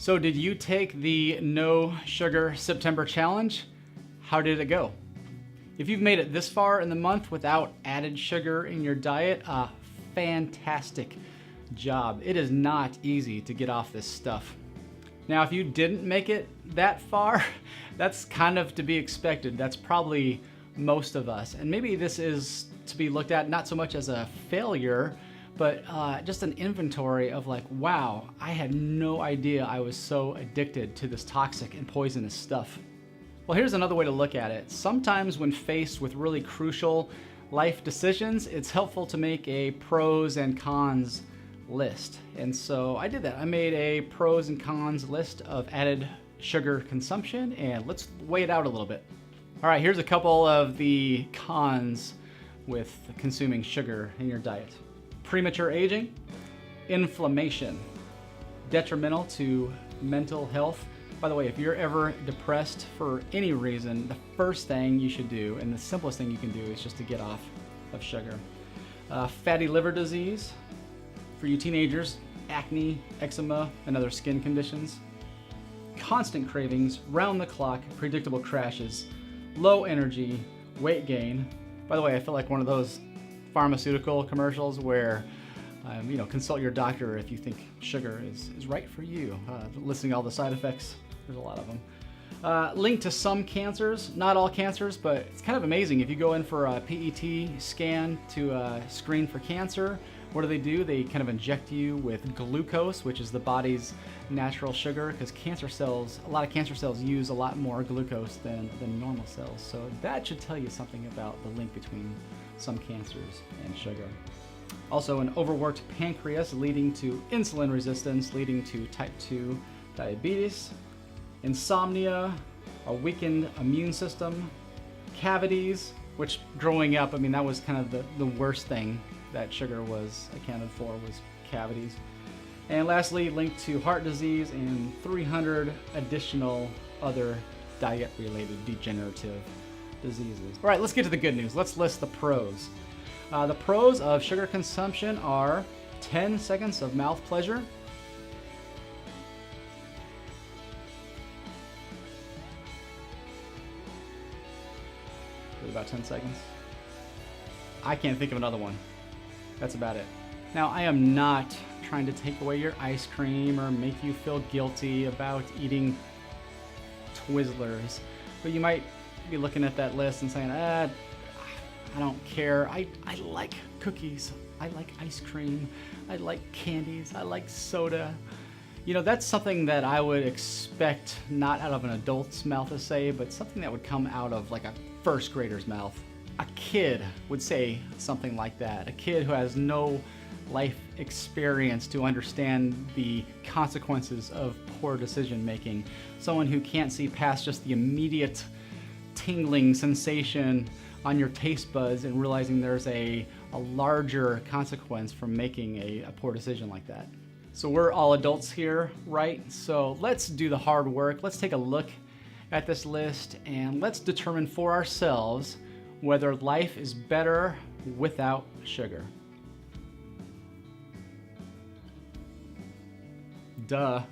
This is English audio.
So did you take the No Sugar September Challenge? How did it go? If you've made it this far in the month without added sugar in your diet, fantastic job. It is not easy to get off this stuff. Now, if you didn't make it that far, that's kind of to be expected. That's probably most of us. And maybe this is to be looked at not so much as a failure, but just an inventory of like, wow, I had no idea I was so addicted to this toxic and poisonous stuff. Well, here's another way to look at it. Sometimes when faced with really crucial life decisions, it's helpful to make a pros and cons list. And so I did that. I made a pros and cons list of added sugar consumption, and let's weigh it out a little bit. All right, here's a couple of the cons with consuming sugar in your diet. Premature aging, inflammation, detrimental to mental health. By the way, if you're ever depressed for any reason, the first thing you should do, and the simplest thing you can do, is just to get off of sugar. Fatty liver disease. For you teenagers, acne, eczema, and other skin conditions. Constant cravings, round the clock, predictable crashes, low energy, weight gain. By the way, I feel like one of those pharmaceutical commercials where consult your doctor if you think sugar is right for you. Listing all the side effects, there's a lot of them. Linked to some cancers, not all cancers, but it's kind of amazing. If you go in for a PET scan to screen for cancer, what do? They kind of inject you with glucose, which is the body's natural sugar, because a lot of cancer cells use a lot more glucose than normal cells. So that should tell you something about the link between some cancers and sugar. Also, an overworked pancreas leading to insulin resistance, leading to type 2 diabetes, insomnia, a weakened immune system, cavities, which growing up, that was kind of the worst thing that sugar was accounted for, was cavities. And lastly, linked to heart disease and 300 additional other diet-related degenerative diseases. All right, let's get to the good news. Let's list the pros. The pros of sugar consumption are 10 seconds of mouth pleasure, about 10 seconds. I can't think of another one. That's about it. Now, I am not trying to take away your ice cream or make you feel guilty about eating Twizzlers, but you might be looking at that list and saying, I don't care. I like cookies. I like ice cream. I like candies. I like soda. That's something that I would expect not out of an adult's mouth to say, but something that would come out of like a first grader's mouth. A kid would say something like that. A kid who has no life experience to understand the consequences of poor decision making. Someone who can't see past just the immediate tingling sensation on your taste buds and realizing there's a larger consequence from making a poor decision like that. So we're all adults here, right? So let's do the hard work. Let's take a look at this list and let's determine for ourselves whether life is better without sugar. Duh.